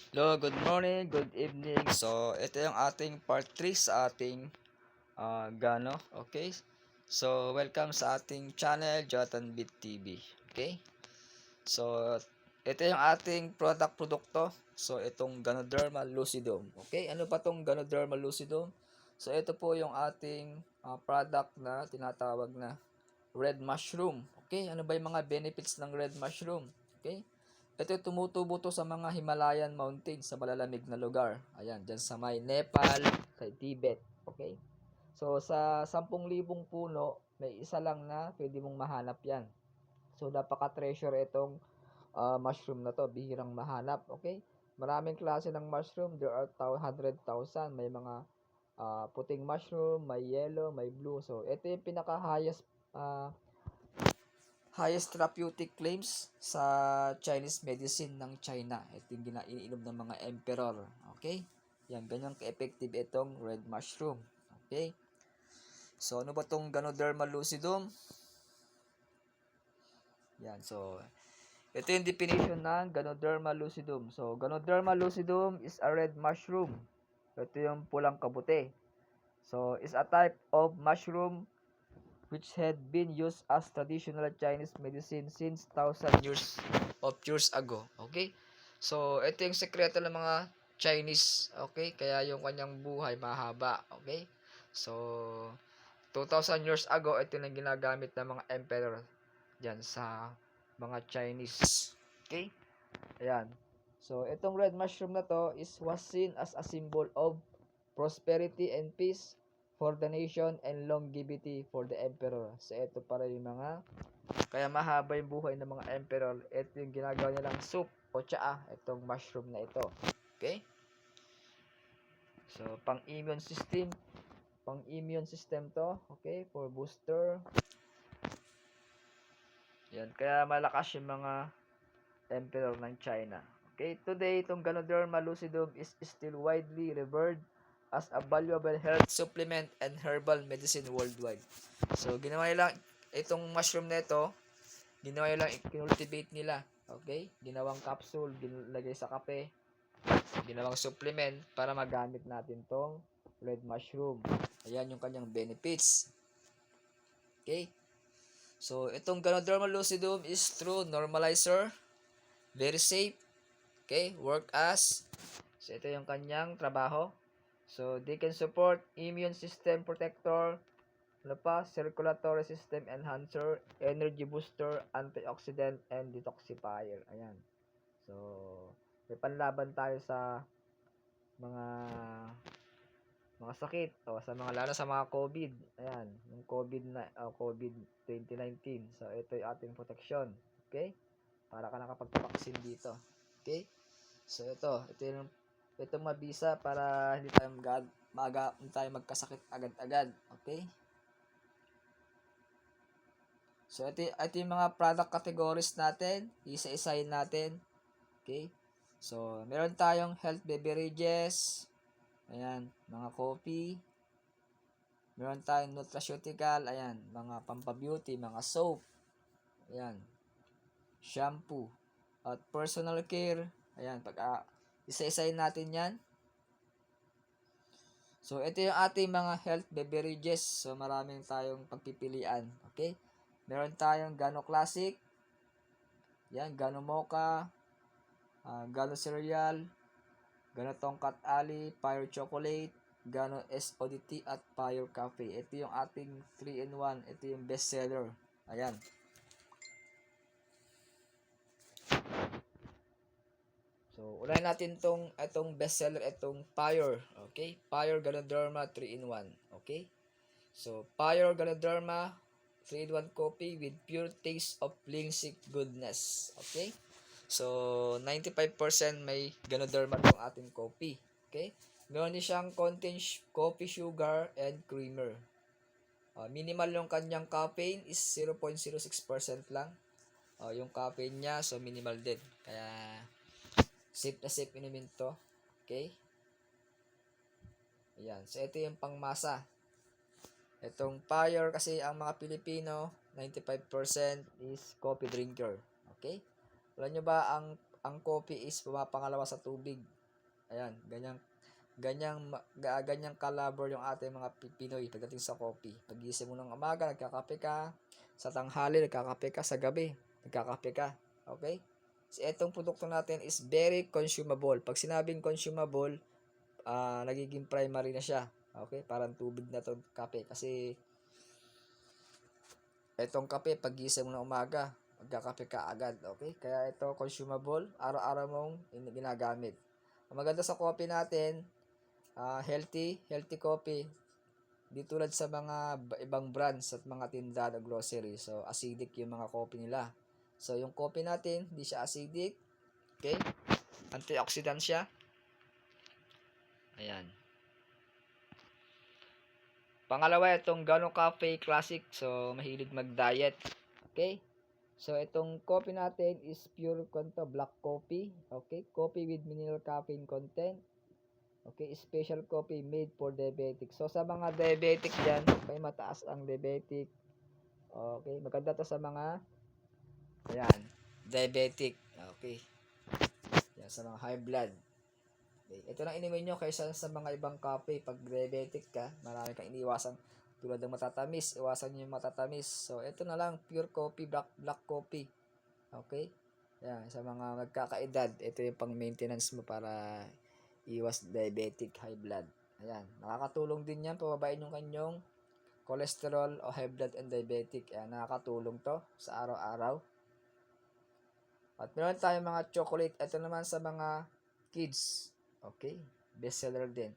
Hello, good morning, good evening. So, ito yung ating part 3 sa ating Gano. Okay? So, welcome sa ating channel, Jonathan Bit TV. Okay? So, ito yung ating produkto. So, itong Ganoderma lucidum. Okay? Ano ba itong Ganoderma lucidum? So, ito po yung ating product na tinatawag na red mushroom. Okay? Ano ba yung mga benefits ng red mushroom? Okay? Ito tumutubo to sa mga Himalayan mountains sa malalamig na lugar. Ayan, dyan sa may Nepal, sa Tibet. Okay? So, sa 10,000 puno, may isa lang na pwede mong mahanap yan. So, napaka-treasure itong mushroom na to. Bihirang mahanap. Okay? Maraming klase ng mushroom. There are 100,000. May mga puting mushroom, may yellow, may blue. So, ito yung pinaka-highest therapeutic claims sa Chinese medicine ng China. Ito yung iniinom ng mga emperor. Okay? Yan, ganyan ka-effective itong red mushroom. Okay? So, ano ba itong Ganoderma lucidum? Yan, so, ito yung definition ng Ganoderma lucidum. So, Ganoderma lucidum is a red mushroom. Ito yung pulang kabuti. So, is a type of mushroom which had been used as traditional Chinese medicine since thousand years ago. Okay? So, ito yung sekreto ng mga Chinese. Okay? Kaya yung kanyang buhay mahaba. Okay? So, 2,000 years ago, ito yung ginagamit ng mga emperor dyan sa mga Chinese. Okay? Ayan. So, itong red mushroom na to was seen as a symbol of prosperity and peace for the nation and longevity for the emperor. So, ito para yung mga, kaya mahaba yung buhay ng mga emperor. Ito yung ginagawa nilang soup o tsaa, itong mushroom na ito. Okay? So, pang-immune system to. Okay? For booster. Yan. Kaya malakas yung mga emperor ng China. Okay, today itong Ganoderma lucidum is still widely revered as a valuable health supplement and herbal medicine worldwide. So, ginawa nila itong mushroom na ito, ginawa nila, cultivate nila. Okay? Ginawang capsule, ginalagay sa kape, ginawang supplement para magamit natin tong red mushroom. Ayan yung kanyang benefits. Okay? So, itong Ganoderma lucidum is true normalizer, very safe. Okay, work as. So, ito yung kanyang trabaho. So, they can support immune system protector, ano pa, circulatory system enhancer, energy booster, antioxidant, and detoxifier. Ayan. So, may panlaban tayo sa mga sakit o sa mga lalo sa mga COVID. Ayan, yung COVID 2019. So, ito yung ating protection. Okay? Para ka nakapag-vaccine dito. Okay? So, ito yung mabisa para hindi tayo magkasakit agad-agad. Okay? So, ito yung mga product categories natin. Isa-isahin natin. Okay? So, meron tayong health beverages. Ayan, mga coffee. Meron tayong nutraceutical. Ayan, mga pampabeauty, mga soap. Ayan, shampoo. At personal care. Ayan, isa-isahin natin yan. So, ito yung ating mga health beverages. So, maraming tayong pagpipilian. Okay? Meron tayong Gano Classic. Yan, Gano Mocha. Gano Cereal. Gano Tongkat Ali. Pyre Chocolate. Gano SODT at Pyre Coffee. Ito yung ating 3-in-1. Ito yung best seller. Ayan. So, unahin natin itong best seller, itong Pyre. Okay? Pyre Ganoderma 3-in-1. Okay? So, Pyre Ganoderma 3-in-1 coffee with pure taste of linseed goodness. Okay? So, 95% may Ganoderma tong ating coffee. Okay? Meron din siyang contain coffee sugar and creamer. Minimal yung kanyang caffeine is 0.06% lang. Yung caffeine niya, so minimal din. Kaya, safe na safe inumin to. Okay? Ayan. So, ito yung pangmasa. Itong Pyre kasi ang mga Pilipino, 95% is coffee drinker. Okay? Alam nyo ba ang ang coffee is pumapangalawa sa tubig. Ayan, ganyang kalabor yung ating mga Pinoy pagdating sa coffee. Pagising mo ng umaga, nagkakape ka. Sa tanghali, nagkakape ka. Sa gabi, nagkakape ka. Okay? So, itong produkto natin is very consumable. Pag sinabing consumable, nagiging primary na siya. Okay? Parang tubig na to kape. Kasi, itong kape, pagising mo ng umaga, magkakape ka agad. Okay? Kaya ito, consumable. Araw-araw mong ginagamit. Ang maganda sa coffee natin, healthy coffee. Di tulad sa mga ibang brands at mga tindahan o grocery. So, acidic yung mga coffee nila. So, yung coffee natin, di siya acidic. Okay? Antioxidant siya. Ayan. Pangalawa, itong Gano Cafe Classic. So, mahilig mag-diet. Okay? So, itong coffee natin is pure black coffee. Okay? Coffee with mineral caffeine content. Okay, special coffee made for diabetic. So, sa mga diabetic dyan, may mataas ang diabetic. Okay, maganda to sa mga, ayan, diabetic. Okay, yan, sa mga high blood. Okay, ito lang inumin nyo kaysa sa mga ibang coffee. Pag diabetic ka, marami kang iniwasan. Tulad ng matatamis, iwasan nyo yung matatamis. So, ito na lang, pure coffee, black coffee. Okay, yan, sa mga nagkakaedad, ito yung pang maintenance mo para iwas diabetic, high blood. Ayan, nakakatulong din yan, pababain yung kanyang cholesterol o high blood and diabetic. Ayan, nakakatulong to sa araw-araw. At meron tayong mga chocolate. Ito naman sa mga kids. Okay, bestseller din.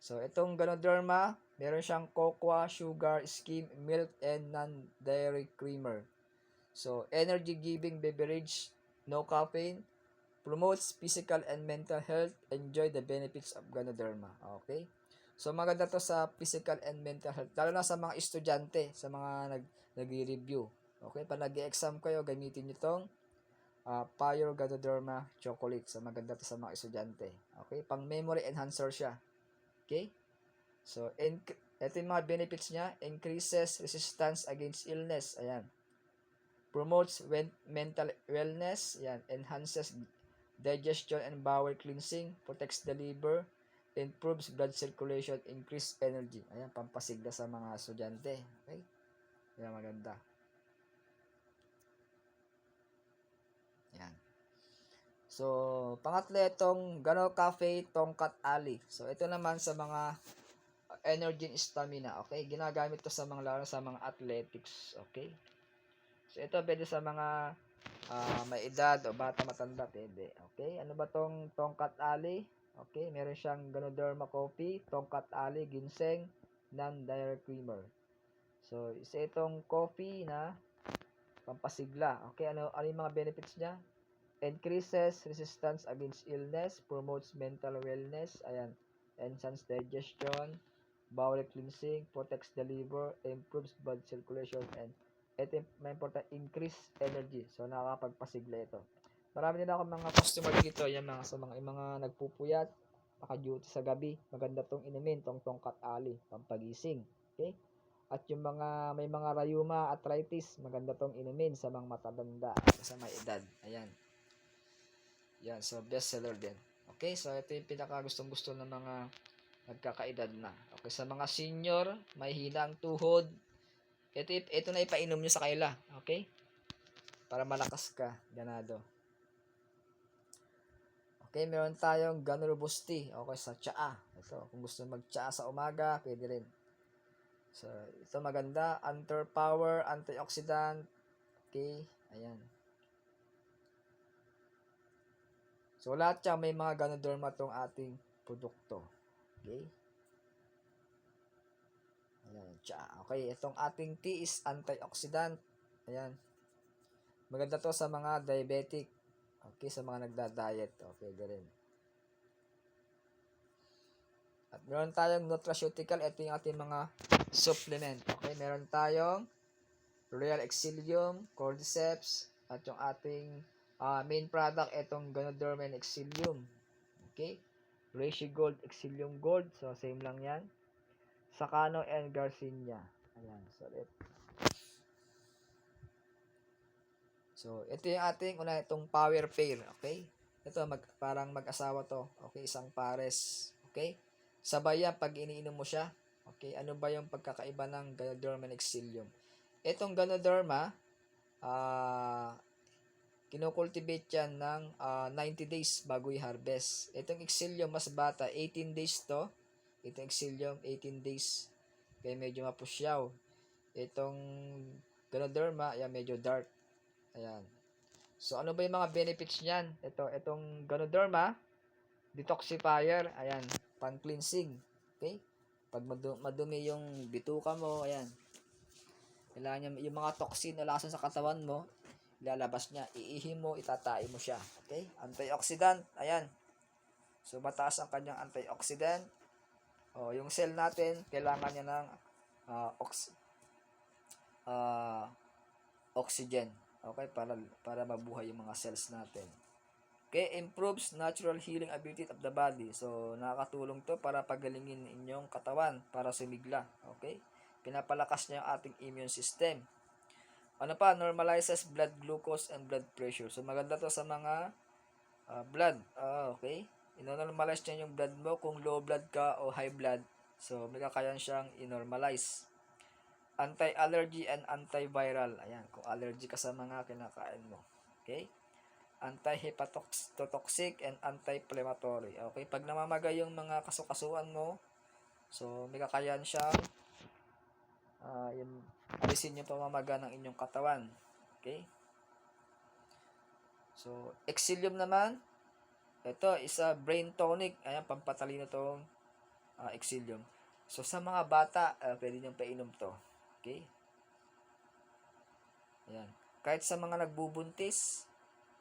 So, itong Ganoderma, meron siyang cocoa, sugar, skim, milk, and non-dairy creamer. So, energy-giving beverage, no caffeine, promotes physical and mental health. Enjoy the benefits of Ganoderma. Okay? So, maganda to sa physical and mental health. Lalo na sa mga estudyante, sa mga nag-review. Okay? Pag nag-exam kayo, gamitin nyo tong Pure Ganoderma chocolate. So, maganda to sa mga estudyante. Okay? Pang memory enhancer siya. Okay? So, ito yung mga benefits niya. Increases resistance against illness. Ayan. Promotes mental wellness. Ayan. Enhances digestion and bowel cleansing, protects the liver, improves blood circulation, increase energy. Ayan, pampasigla sa mga estudyante. Okay? Ayan, maganda. Ayan. So, pangatlo itong Gano Cafe Tongkat Ali. So, ito naman sa mga energy and stamina. Okay? Ginagamit to sa mga lalo sa mga athletics. Okay? So, ito pwede sa mga may edad o bata matanda, pwede. Okay? Ano ba tong Tongkat Ali? Okay, meron siyang Ganoderma coffee, Tongkat Ali, ginseng, non-dairy creamer. So, isa itong coffee na pampasigla. Okay, ano yung mga benefits niya? Increases resistance against illness, promotes mental wellness, ayan, enhance digestion, bowel cleansing, protects the liver, improves blood circulation, and ito may important, increase energy. So, nakakapagpasigla ito. Marami din ako mga customer dito, yan sa mga nagpupuyat, naka-duty sa gabi. Maganda tong inumin, tong Tongkat Ali, pampagising. Okay? At yung may mga rayuma, arthritis, maganda tong inumin sa mga matanda, sa may edad. Ayan. Yan, so best seller din. Okay, so ito yung pinaka gustong-gusto ng mga nagkakaedad na. Okay, sa mga senior, may hina ang tuhod, ito na ipainom nyo sa kaila. Okay? Para malakas ka, ganado. Okay, meron tayong Gano Robusti. Okay, sa tsaa. Ito, kung gusto mag-tsaa sa umaga, pwede rin. So, ito maganda. Power, antioxidant. Okay, ayan. So, lahat siya may mga Ganoderma tong ating produkto. Okay? Ayan, tsaa. Okay, itong ating tea is antioxidant. Ayan. Maganda to sa mga diabetic. Okay, sa mga nagda-diet. Okay, rin. At meron tayong nutraceutical. Ito yung ating mga supplement. Okay, meron tayong Royal Exilium, Cordyceps, at yung ating main product, itong Ganoderma Exilium. Okay, Reishi Gold, Exilium Gold. So, same lang yan. Sakano and Garcinia. Ayan, so So, ito yung ating una itong power pair, okay? Ito parang mag-asawa to, okay? Isang pares, okay? Sabay yan pag iniinom mo siya. Okay, ano ba yung pagkakaiba ng Ganoderma and Exilium? Itong Ganoderma, kinocultivate yan ng 90 days bago i-harvest. Itong Exilium mas bata, 18 days to. Itong Exilium, 18 days. Kaya medyo mapusyaw. Itong Ganoderma, yan medyo dark. Ayan. So, ano ba yung mga benefits niyan? Itong Ganoderma, detoxifier, ayan, pang-cleansing. Okay? Pag madumi yung bituka mo, ayan, kailangan niya, yung mga toxin na lason sa katawan mo, ilalabas niya, iihi mo, itatai mo siya. Okay? Antioxidant, ayan. So, mataas ang kanyang antioxidant. O, yung cell natin, kailangan niya ng uh, ox- uh, oxygen. Okay? Para mabuhay yung mga cells natin. Okay, improves natural healing ability of the body. So, nakakatulong to para pagalingin inyong katawan para sumigla. Okay? Pinapalakas niya ang ating immune system. Ano pa? Normalizes blood glucose and blood pressure. So, maganda to sa mga blood. Okay? Ino-normalize niya yung blood mo kung low blood ka o high blood. So, may kakayan siyang i-normalize. Anti-allergy and antiviral. Ayan, kung allergy ka sa mga kinakain mo. Okay? Anti-hepatotoxic and anti-inflammatory. Okay, pag namamaga yung mga kasukasuan mo, so may kakayahan siyang yung alisin yung pamamaga ng inyong katawan. Okay? So, Exilium naman, ito isa brain tonic. Ayan, pampatalino tong Exilium. So, sa mga bata, pwede nyo painom to. Okay? Ayan. Kahit sa mga nagbubuntis,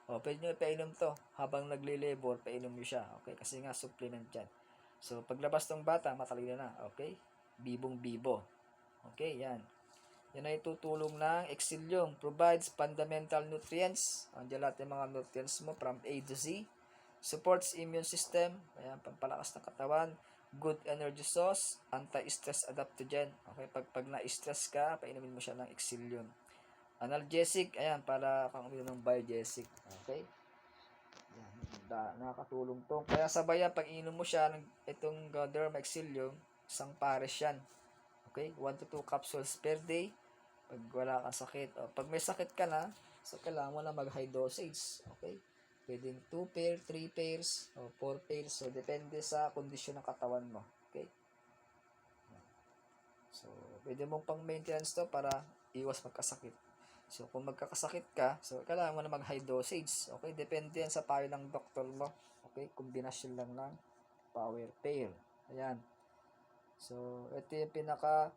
pwede nyo ipainom to. Habang nagle-labor, painom nyo siya. Okay? Kasi nga, supplement yan. So, paglabas ng bata, matalino na. Okay? Bibong-bibo. Okay, yan. Yan ay tutulong ng Exilium. Provides fundamental nutrients. Andiyan lahat yung mga nutrients mo from A to Z. Supports immune system. Ayan, pampalakas ng katawan. Good energy source. Anti-stress adaptogen. Okay, pag na-stress ka, painumin mo siya ng Exilium. Analgesic, ayan, para kang uminom ng biogesic. Okay? Ayan, nakakatulong to. Kaya sabayan, pag inom mo siya ng itong Ganoderma Exilium, isang pares yan. Okay? 1 to 2 capsules per day. Pag wala kang sakit. O, pag may sakit ka na, so kailangan mo na mag-high dosage. Okay? Pwede 2 pair, 3 pairs, o 4 pairs. So, depende sa kondisyon ng katawan mo. Okay? So, pwede mong pang maintenance to para iwas magkasakit. So, kung magkakasakit ka, so, kailangan mo na mag-high dosage. Okay? Depende yan sa payo ng doktor mo. Okay? Kombinasyon lang ng power pair. Ayan. So, ito yung pinaka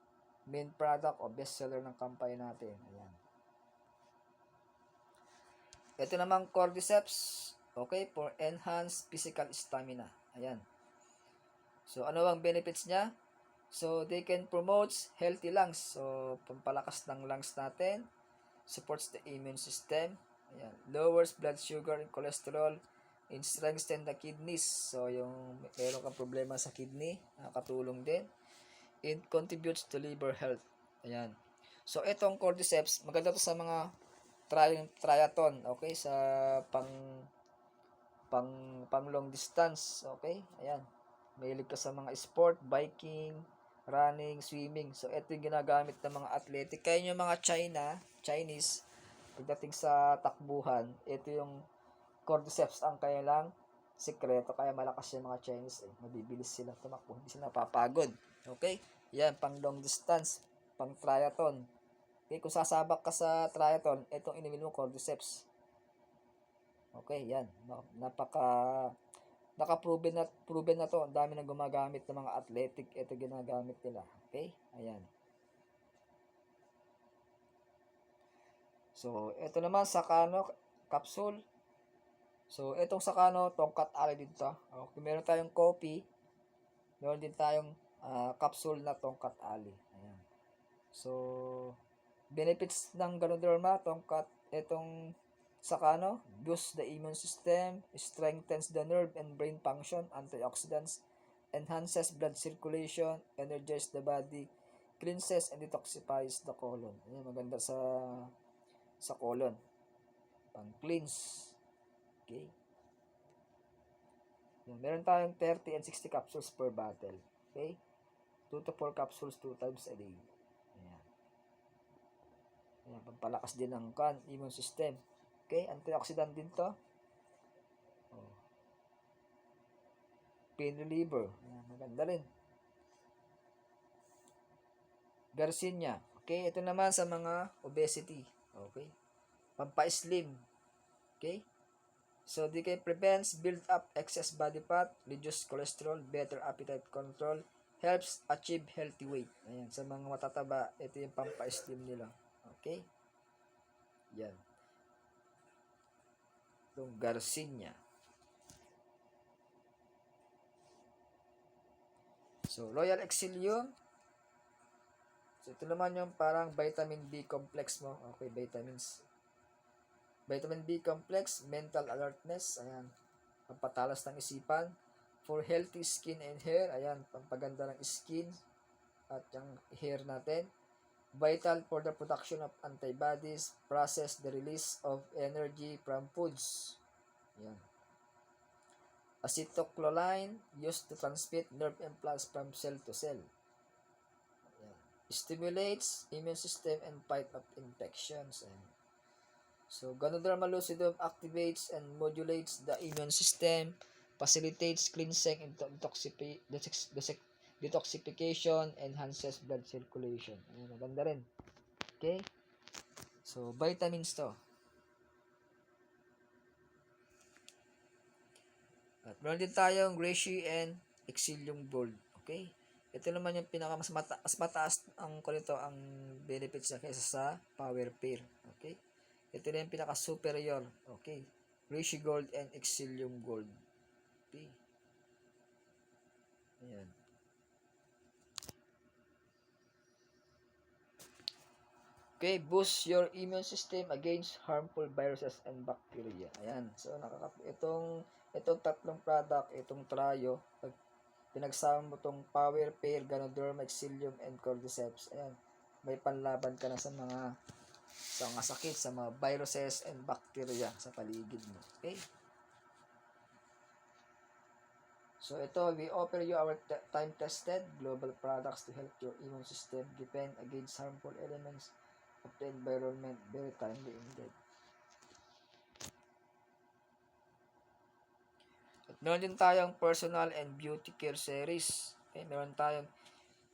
main product o best seller ng company natin. Ayan. Ito namang cordyceps. Okay? For enhanced physical stamina. Ayan. So, ano ang benefits niya? So, they can promote healthy lungs. So, pampalakas ng lungs natin. Supports the immune system. Ayan. Lowers blood sugar and cholesterol. And strengthen the kidneys. So, yung meron kang problema sa kidney, nakakatulong din. It contributes to liver health. Ayan. So, itong cordyceps, maganda to sa mga triathlon. Okay? Sa pang long distance. Okay? Ayan. Mahilig ka sa mga sport, biking, running, swimming. So, ito yung ginagamit ng mga athletic. Kaya yung mga Chinese, pagdating sa takbuhan, ito yung cordyceps ang kailang sikreto. Kaya malakas yung mga Chinese. Mabibilis sila tumakbo. Hindi sila napapagod. Okay? Yan, pang long distance, pang triathlon. Okay, kung sasabak ka sa triathlon, itong inumin mo cordyceps. Okay, yan. Proven na to. Ang dami nang gumagamit ng mga athletic. Ito ginagamit nila. Okay? Ayan. So, ito naman Sakano capsule. So, itong Sakano, tongkat ali dito. Okay, meron tayong coffee. Meron din tayong capsule na tongkat ali. Ayan. So, benefits ng Ganoderma, itong Sakano, boosts the immune system, strengthens the nerve and brain function, antioxidants, enhances blood circulation, energizes the body, cleanses and detoxifies the colon. Ayan, maganda sa colon. pang cleanse. Okay? Meron tayong 30 and 60 capsules per bottle. Okay? 2 to 4 capsules 2 times a day. Ayan. Ayan, pampalakas din ng immune system. Okay? Antioxidant din to. Oh. Pain reliever. Ayan, maganda rin. Garcinia. Okay? Ito naman sa mga obesity. Okay? Pampa-slim. Okay? So, DK prevents build up excess body fat, reduce cholesterol, better appetite control, helps achieve healthy weight. Ayan, sa mga matataba, ito yung pampa-slim nila. Okay? Yan. Itong Garcinia. So, Royal Exilium. So, ito naman yung parang vitamin B complex mo. Okay, vitamins. Vitamin B complex, mental alertness. Ayan. Pampatalas ng isipan. For healthy skin and hair. Ayan, pampaganda ng skin at yung hair natin. Vital for the production of antibodies, process the release of energy from foods. Ayan. Acetylcholine used to transmit nerve impulse from cell to cell. Ayan. Stimulates immune system and fight of infections. Ayan. So, Ganoderma lucidum activates and modulates the immune system, facilitates cleansing and detoxification, enhances blood circulation. Ayan, maganda rin. Okay? So, vitamins to. At meron din tayong reishi and exilium gold. Okay? Ito naman yung mas mataas ang ang benefits niya kaysa sa power pair. Okay? Ito na yung pinaka-superior. Okay. Reishi Gold and Exilium Gold. Okay. Ayan. Okay. Boost your immune system against harmful viruses and bacteria. Ayan. So, itong tatlong product, itong trio, pag pinagsama mo itong Power Pair, Ganoderma, Exilium, and Cordyceps, ayan, may panlaban ka na sa mga sakit, sa mga viruses and bacteria sa paligid mo. Okay? So, ito, we offer you our time-tested global products to help your immune system defend against harmful elements of the environment. Very timely indeed. At meron din tayong personal and beauty care series. Okay? Meron tayong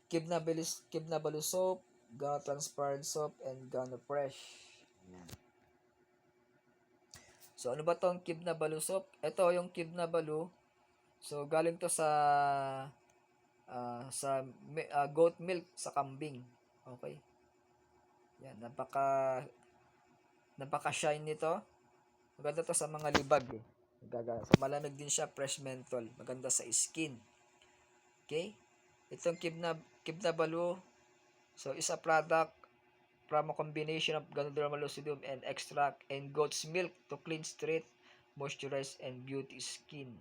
Kibnabalu soap, Gano transparent soap, and Gano fresh. Ayan. So, ano ba tong Kibnabalu soap? Ito yung Kibnabalu. So, galing to sa goat milk sa kambing. Okay? Yan, napaka-shine nito. Maganda to sa mga libag eh. So, malamig din siya, fresh menthol. Maganda sa skin. Okay? Itong Kibnabalu, so is a product from a combination of Ganoderma lucidum and extract and goat's milk to clean, straight, moisturize, and beauty skin.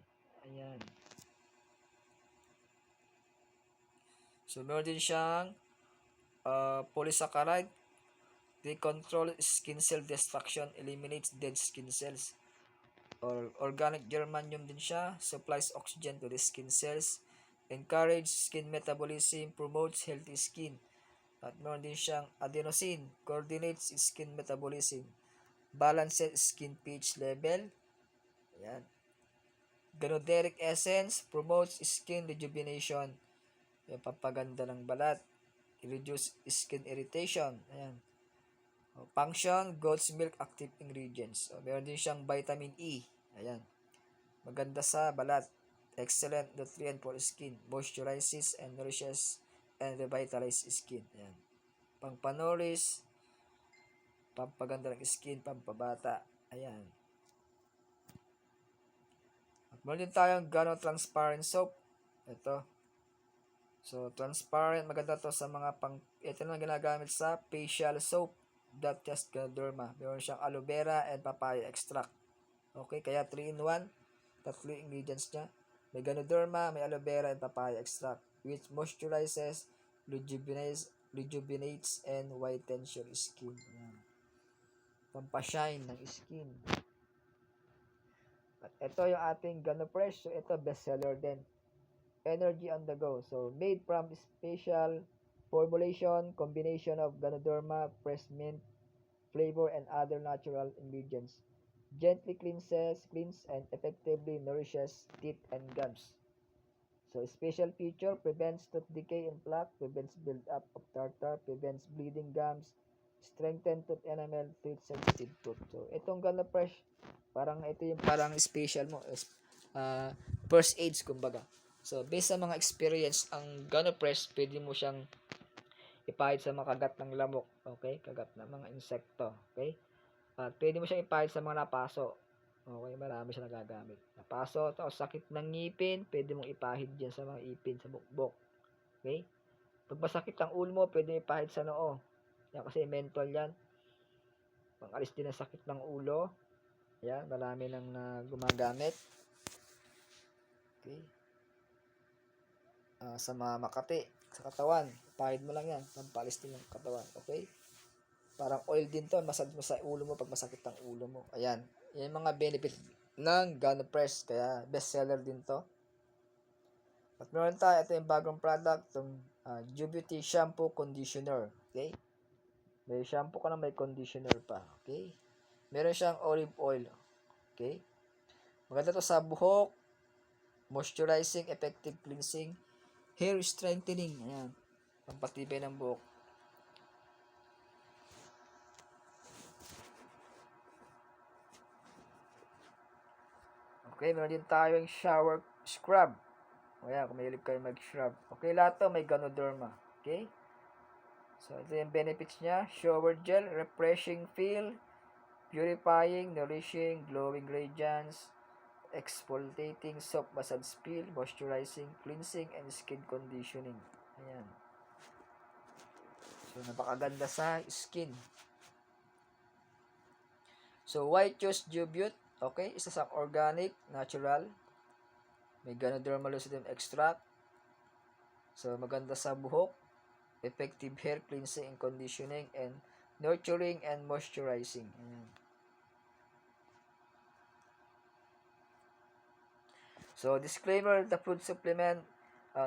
Ayan. So, meron din siyang polysaccharide. They control skin cell destruction, eliminates dead skin cells. Or organic germanium din siya, supplies oxygen to the skin cells, encourage skin metabolism, promotes healthy skin. At meron din siyang adenosine, coordinates skin metabolism, balances skin pH level. Ayan. Ganoderic essence, promotes skin rejuvenation. Yung pampaganda ng balat, reduce skin irritation. Ayan. Function, goat's milk active ingredients. So, meron din siyang vitamin E. Ayan. Maganda sa balat. Excellent nutrient for skin. Moisturizes and nourishes and revitalizes skin. Ayan. Pangpanourish, pampaganda ng skin, pampabata. Ayan. At meron din tayong Gano transparent soap. Ito. So, transparent, maganda to sa mga ito na ginagamit sa facial soap. That just Ganoderma. Meron siyang aloe vera and papaya extract. Okay, kaya 3-in-1. Tatlo ingredients niya. May Ganoderma, may aloe vera, and papaya extract, which moisturizes, rejuvenates, and whitens your skin. Ayan. Pampashine ng skin. ito yung ating Ganopress. So, ito, bestseller din. Energy on the go. So, made from special formulation, combination of Ganoderma, pressed mint, flavor, and other natural ingredients. Gently cleans, and effectively nourishes teeth and gums. So, special feature, prevents tooth decay and plaque, prevents build-up of tartar, prevents bleeding gums, strengthen tooth enamel, treat sensitive tooth. So, itong Ganopress, parang ito yung parang special mo, first aids kumbaga. So, based sa mga experience, ang Ganopress, pwede mo siyang ipahid sa mga kagat ng lamok, okay? Kagat ng mga insekto, okay? At pwede mo siyang ipahid sa mga napaso. Okay, marami siya nagagamit. Napaso, tapos sakit ng ngipin, pwede mong ipahid diyan sa mga ipin sa bukbok. Okay? Pag masakit ang ulo mo, pwede ipahid sa noo. Yan kasi menthol yan. Pang-alis din ang sakit ng ulo. Yan, marami nang gumagamit. Okay? Sa mga makati, sa katawan, ipahid mo lang yan. Pampalis din yung katawan. Okay? Parang oil din to, massage mo sa ulo mo pag masakit ang ulo mo. Ayan. Yan yung mga benefit ng Ganopress. Kaya bestseller din to. At meron tayo, ito yung bagong product, itong Jubeauty Shampoo Conditioner. Okay? May shampoo ka na, may conditioner pa. Okay? Meron siyang olive oil. Okay? Maganda to sa buhok, moisturizing, effective cleansing, hair strengthening. Ayan. Pampatibay ng buhok. Okay, meron din tayong shower scrub. Ayan, kung mahilig kayo mag-scrub. Okay, lahat to may Ganoderma. Okay? So, ito yung benefits niya. Shower gel, refreshing feel, purifying, nourishing, glowing radiance, exfoliating, soft massage feel, moisturizing, cleansing, and skin conditioning. Ayan. So, napakaganda sa skin. So, why choose Jubeauty? Okay, isa sa organic, natural. May Ganoderma lucidum extract. So, maganda sa buhok. Effective hair cleansing and conditioning, and nurturing and moisturizing. Ayan. So, disclaimer, the food supplement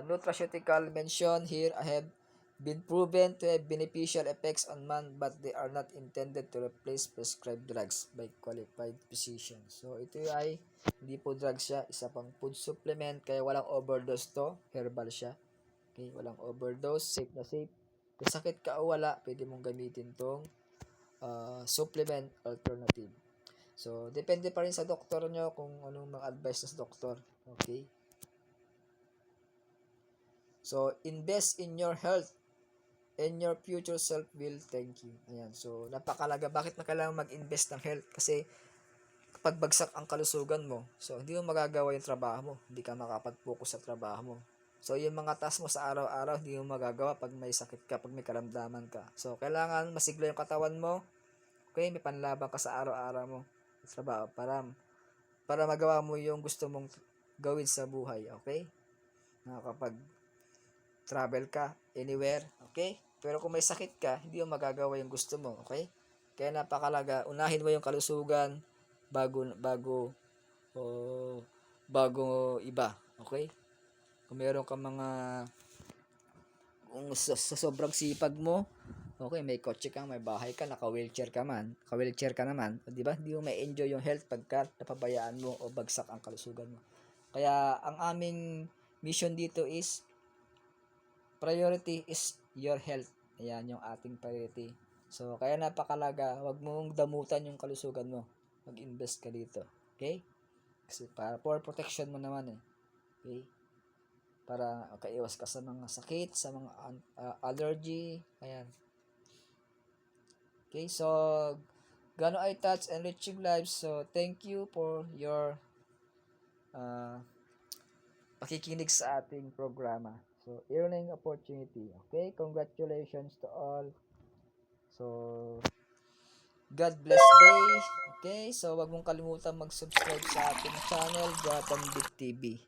nutraceutical mentioned here have been proven to have beneficial effects on man, but they are not intended to replace prescribed drugs by qualified physicians. So, ito ay hindi po drugs siya, isa pang food supplement, kaya walang overdose to, herbal siya. Okay, walang overdose, safe na safe. Kung sakit ka o wala, pwede mong gamitin tong supplement alternative. So, depende pa rin sa doktor nyo kung anong mga advice sa doktor. Okay? So, invest in your health and your future self will thank you. Ayan. So, napakalaga. Bakit na kailangan mag-invest ng health? Kasi, kapag bagsak ang kalusugan mo, so, hindi mo magagawa yung trabaho mo. Hindi ka makapag-focus sa trabaho mo. So, yung mga task mo sa araw-araw, hindi mo magagawa pag may sakit ka, pag may karamdaman ka. So, kailangan masigla yung katawan mo. Okay? May panlaban ka sa araw-araw mo. Sa trabaho. Para magawa mo yung gusto mong gawin sa buhay. Okay? Kapag travel ka, anywhere. Okay? Pero kung may sakit ka, hindi mo magagawa yung gusto mo. Okay? Kaya napakalaga, unahin mo yung kalusugan bago iba. Okay? Kung meron ka mga kung sa sobrang sipag mo, okay, may kotse ka, may bahay ka, naka-wheelchair ka naman, di ba? Hindi mo ma-enjoy yung health pagka napabayaan mo o bagsak ang kalusugan mo. Kaya ang aming mission dito is priority is your health. Ayan yung ating priority. So, kaya napakalaga, wag mong damutan yung kalusugan mo. Mag-invest ka dito. Okay? Kasi for protection mo naman eh. Okay? Para makaiwas ka sa mga sakit, sa mga allergy. Ayan. Okay, so Gano I touch enriching lives. So thank you for your pakikinig sa ating programa. So earning opportunity. Okay, congratulations to all. So God bless day. Okay, so wag mong kalimutan mag-subscribe sa ating channel, Gotham Big TV.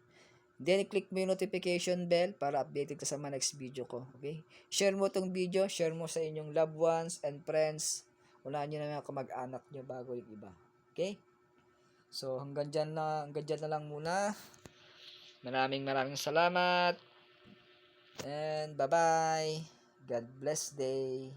Then, click mo yung notification bell para updated ka sa mga next video ko. Okay? Share mo tong video. Share mo sa inyong loved ones and friends. Unahan nyo na mga kamag-anak nyo bago yung iba. Okay? So hanggang dyan na lang muna. Maraming salamat and bye-bye. God bless day.